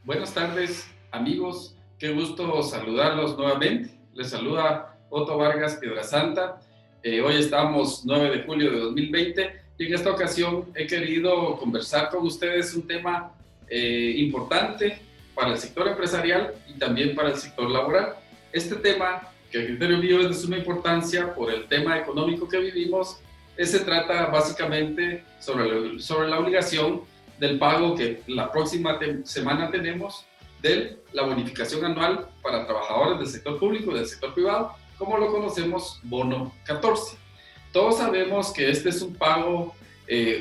Buenas tardes, amigos. Qué gusto saludarlos nuevamente. Les saluda Otto Vargas Piedrasanta. Hoy estamos 9 de julio de 2020 y en esta ocasión he querido conversar con ustedes un tema importante para el sector empresarial y también para el sector laboral. Este tema, que a criterio mío es de suma importancia por el tema económico que vivimos, se trata básicamente sobre la obligación del pago que la próxima semana tenemos de la bonificación anual para trabajadores del sector público y del sector privado, como lo conocemos, bono 14. Todos sabemos que este es un pago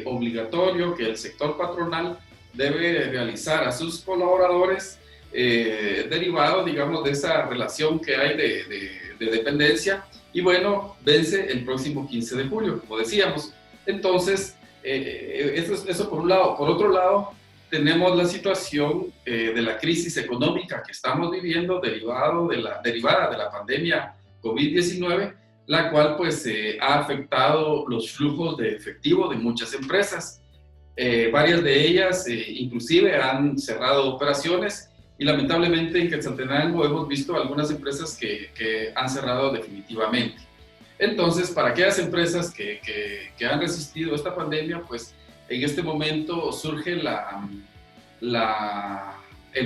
obligatorio que el sector patronal debe realizar a sus colaboradores, derivado, digamos, de esa relación que hay de dependencia, y bueno, vence el próximo 15 de julio, como decíamos. Entonces, eso por un lado. Por otro lado, tenemos la situación de la crisis económica que estamos viviendo derivada de la pandemia COVID-19, la cual pues ha afectado los flujos de efectivo de muchas empresas. Varias de ellas inclusive han cerrado operaciones y lamentablemente en Quetzaltenango hemos visto algunas empresas que han cerrado definitivamente. Entonces, para aquellas empresas que han resistido esta pandemia, pues en este momento surge el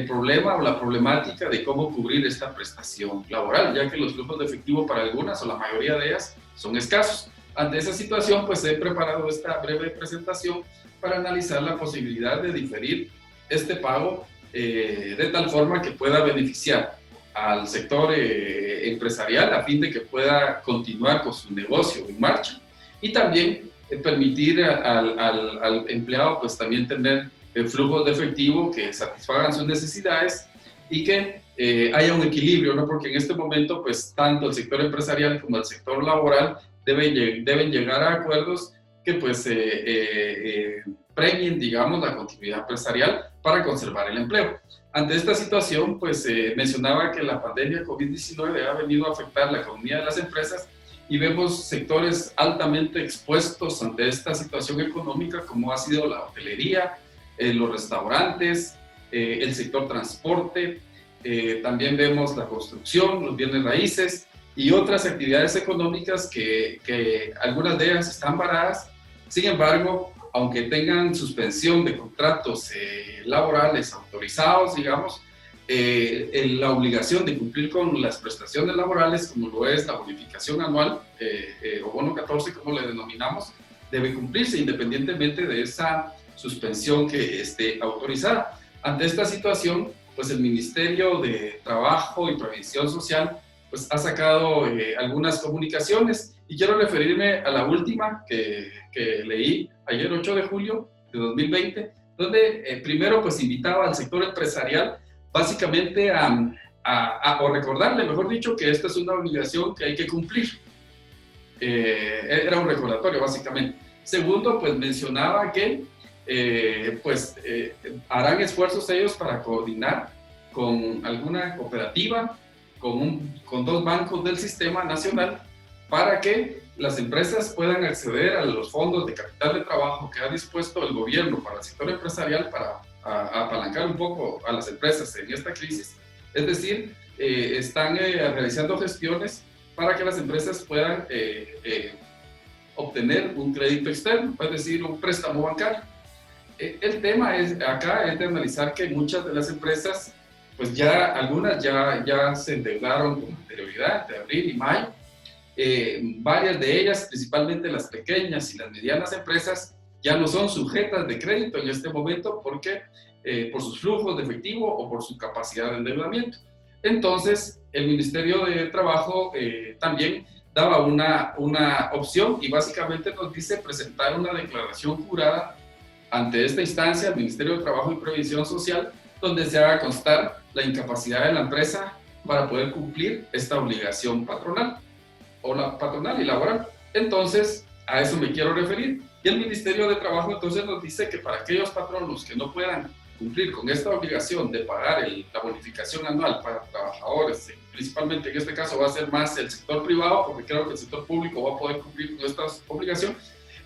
problema o la problemática de cómo cubrir esta prestación laboral, ya que los flujos de efectivo para algunas o la mayoría de ellas son escasos. Ante esa situación, pues he preparado esta breve presentación para analizar la posibilidad de diferir este pago de tal forma que pueda beneficiar al sector empresarial a fin de que pueda continuar con su negocio en marcha y también permitir al empleado pues también tener flujos de efectivo que satisfagan sus necesidades y que haya un equilibrio, ¿no? Porque en este momento pues tanto el sector empresarial como el sector laboral deben llegar a acuerdos que pues premien, digamos, la continuidad empresarial para conservar el empleo. Ante esta situación, pues mencionaba que la pandemia COVID-19 ha venido a afectar la economía de las empresas y vemos sectores altamente expuestos ante esta situación económica, como ha sido la hotelería, los restaurantes, el sector transporte, también vemos la construcción, los bienes raíces y otras actividades económicas que algunas de ellas están varadas. Sin embargo, aunque tengan suspensión de contratos laborales autorizados, digamos, la obligación de cumplir con las prestaciones laborales, como lo es la bonificación anual o bono 14, como le denominamos, debe cumplirse independientemente de esa suspensión que esté autorizada. Ante esta situación, pues el Ministerio de Trabajo y Previsión Social pues ha sacado algunas comunicaciones y quiero referirme a la última que leí ayer 8 de julio de 2020, donde primero pues invitaba al sector empresarial básicamente o recordarle, mejor dicho, que esta es una obligación que hay que cumplir. Era un recordatorio básicamente. Segundo, pues mencionaba que harán esfuerzos ellos para coordinar con alguna cooperativa, con dos bancos del sistema nacional, para que las empresas puedan acceder a los fondos de capital de trabajo que ha dispuesto el gobierno para el sector empresarial para apalancar un poco a las empresas en esta crisis. Es decir, están realizando gestiones para que las empresas puedan obtener un crédito externo, es decir, un préstamo bancario. El tema acá es de analizar que muchas de las empresas, pues ya algunas ya se endeudaron con anterioridad, entre abril y mayo. Varias de ellas, principalmente las pequeñas y las medianas empresas, ya no son sujetas de crédito en este momento porque por sus flujos de efectivo o por su capacidad de endeudamiento. Entonces, el Ministerio de Trabajo también daba una opción y básicamente nos dice presentar una declaración jurada ante esta instancia, el Ministerio de Trabajo y Previsión Social, donde se haga constar la incapacidad de la empresa para poder cumplir esta obligación patronal o la patronal y laboral. Entonces, a eso me quiero referir. Y el Ministerio de Trabajo entonces nos dice que para aquellos patronos que no puedan cumplir con esta obligación de pagar la bonificación anual para trabajadores, principalmente en este caso va a ser más el sector privado, porque creo que el sector público va a poder cumplir con esta obligación,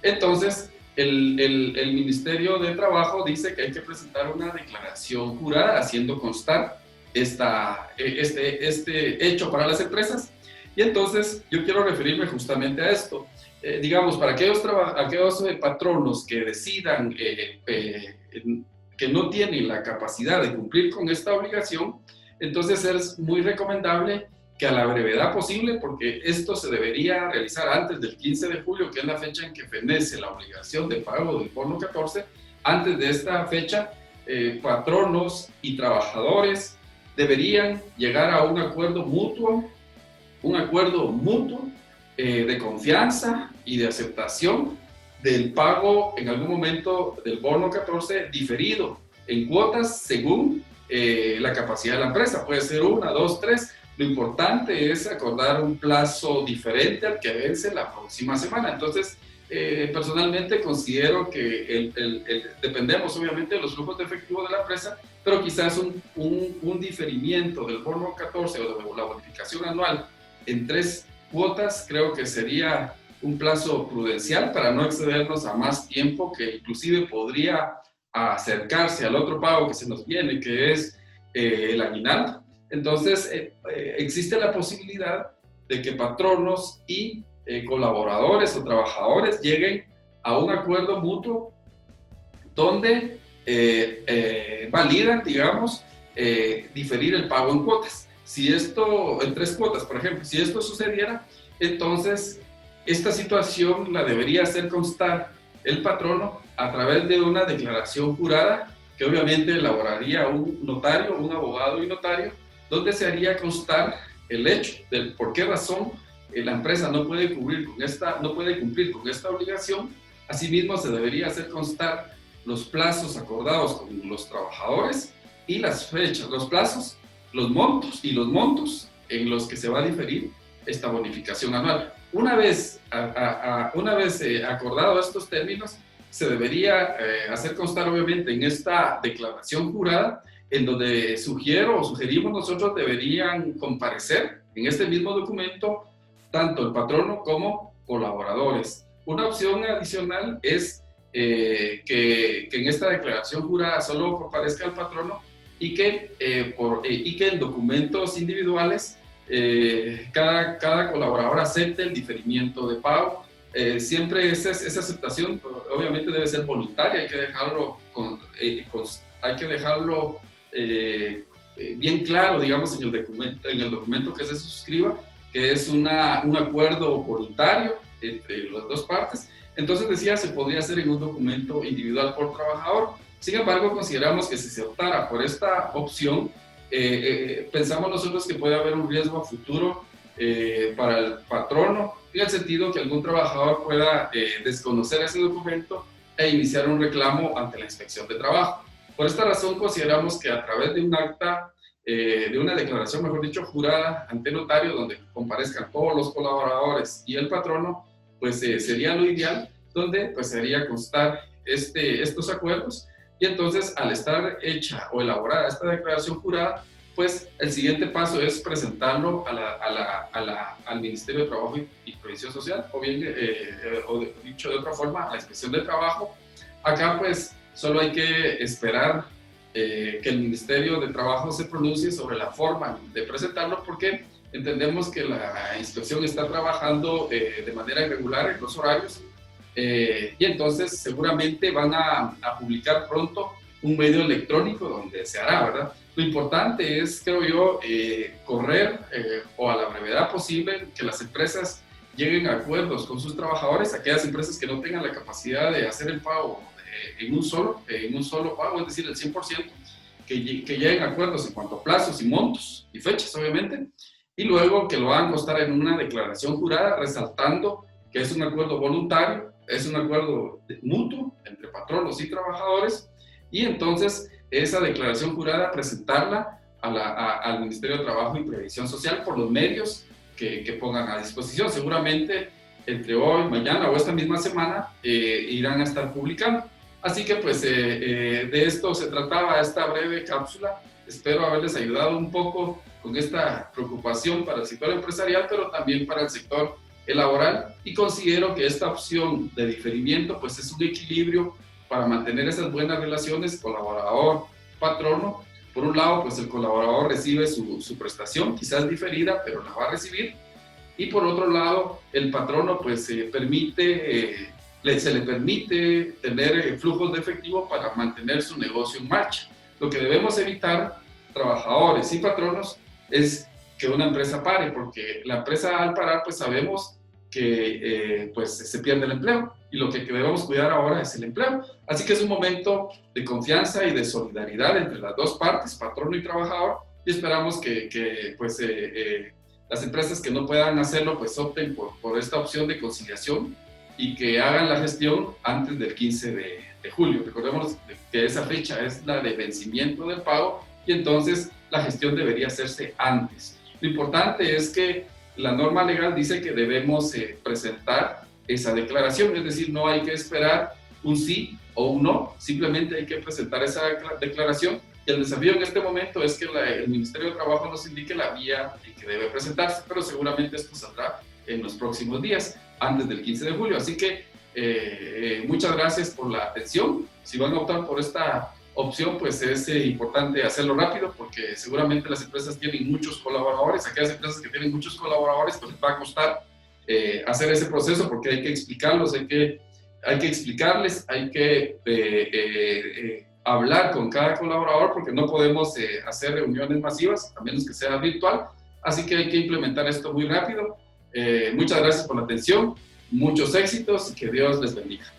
entonces el Ministerio de Trabajo dice que hay que presentar una declaración jurada haciendo constar este hecho para las empresas. Y entonces yo quiero referirme justamente a esto. Digamos, para aquellos patronos que decidan que no tienen la capacidad de cumplir con esta obligación, entonces es muy recomendable que a la brevedad posible, porque esto se debería realizar antes del 15 de julio, que es la fecha en que fenece la obligación de pago del bono 14, antes de esta fecha, patronos y trabajadores deberían llegar a un acuerdo mutuo de confianza y de aceptación del pago en algún momento del bono 14 diferido en cuotas según la capacidad de la empresa. Puede ser 1, 2, 3. Lo importante es acordar un plazo diferente al que vence la próxima semana. Entonces, personalmente considero que dependemos obviamente de los flujos de efectivo de la empresa, pero quizás un diferimiento del bono 14 o de la bonificación anual en 3 cuotas creo que sería un plazo prudencial para no excedernos a más tiempo, que inclusive podría acercarse al otro pago que se nos viene, que es el aguinaldo. Entonces, existe la posibilidad de que patronos y colaboradores o trabajadores lleguen a un acuerdo mutuo donde validan, digamos, diferir el pago en cuotas. Si esto, en 3 cuotas, por ejemplo, si esto sucediera, entonces esta situación la debería hacer constar el patrono a través de una declaración jurada que obviamente elaboraría un notario, un abogado y notario, donde se haría constar el hecho de por qué razón la empresa no puede cumplir con esta obligación. Asimismo, se debería hacer constar los plazos acordados con los trabajadores y las fechas, los plazos, los montos en los que se va a diferir esta bonificación anual. Una vez acordado estos términos, se debería hacer constar obviamente en esta declaración jurada, en donde sugerimos nosotros deberían comparecer en este mismo documento tanto el patrono como colaboradores. Una opción adicional es que en esta declaración jurada solo comparezca el patrono y que en documentos individuales cada colaborador acepte el diferimiento de pago. Siempre esa aceptación obviamente debe ser voluntaria, hay que dejarlo bien claro, digamos, en el documento que se suscriba, que es un acuerdo voluntario entre las dos partes. Entonces decía, se podría hacer en un documento individual por trabajador. Sin embargo, consideramos que si se optara por esta opción, pensamos nosotros que puede haber un riesgo a futuro para el patrono, en el sentido que algún trabajador pueda desconocer ese documento e iniciar un reclamo ante la Inspección de Trabajo. Por esta razón, consideramos que a través de un acta, de una declaración, mejor dicho, jurada ante notario, donde comparezcan todos los colaboradores y el patrono, pues sería lo ideal, donde pues se haría constar estos acuerdos. Y entonces, al estar hecha o elaborada esta declaración jurada, pues el siguiente paso es presentarlo al Ministerio de Trabajo y Previsión Social, o bien, dicho de otra forma, a la Inspección de Trabajo. Acá, pues, solo hay que esperar que el Ministerio de Trabajo se pronuncie sobre la forma de presentarlo, porque entendemos que la inspección está trabajando de manera irregular en los horarios. Y entonces seguramente van a publicar pronto un medio electrónico donde se hará, ¿verdad? Lo importante es, creo yo, correr o a la brevedad posible que las empresas lleguen a acuerdos con sus trabajadores, aquellas empresas que no tengan la capacidad de hacer el pago en un solo pago, es decir, el 100%, que lleguen a acuerdos en cuanto a plazos y montos y fechas, obviamente, y luego que lo hagan constar en una declaración jurada, resaltando que es un acuerdo voluntario, es un acuerdo mutuo entre patronos y trabajadores, y entonces esa declaración jurada presentarla al Ministerio de Trabajo y Previsión Social por los medios que pongan a disposición. Seguramente entre hoy, mañana o esta misma semana irán a estar publicando. Así que pues de esto se trataba esta breve cápsula. Espero haberles ayudado un poco con esta preocupación para el sector empresarial, pero también para el sector laboral, y considero que esta opción de diferimiento pues es un equilibrio para mantener esas buenas relaciones colaborador-patrono. Por un lado, pues el colaborador recibe su prestación, quizás diferida, pero la va a recibir. Y por otro lado, el patrono pues se le permite tener flujos de efectivo para mantener su negocio en marcha. Lo que debemos evitar, trabajadores y patronos, es que una empresa pare, porque la empresa al parar pues sabemos que pues se pierde el empleo, y lo que debemos cuidar ahora es el empleo. Así que es un momento de confianza y de solidaridad entre las dos partes, patrono y trabajador, y esperamos que las empresas que no puedan hacerlo pues opten por esta opción de conciliación y que hagan la gestión antes del 15 de julio. Recordemos que esa fecha es la de vencimiento del pago, y entonces la gestión debería hacerse antes. Lo importante es que la norma legal dice que debemos presentar esa declaración, es decir, no hay que esperar un sí o un no, simplemente hay que presentar esa declaración, y el desafío en este momento es que el Ministerio de Trabajo nos indique la vía en que debe presentarse, pero seguramente esto saldrá en los próximos días, antes del 15 de julio. Así que muchas gracias por la atención. Si van a optar por esta opción, pues es importante hacerlo rápido, porque seguramente las empresas tienen muchos colaboradores. Aquellas empresas que tienen muchos colaboradores, pues les va a costar hacer ese proceso, porque hay que explicarlos, hay que explicarles, hay que hablar con cada colaborador, porque no podemos hacer reuniones masivas, a menos que sea virtual. Así que hay que implementar esto muy rápido. Muchas gracias por la atención, muchos éxitos y que Dios les bendiga.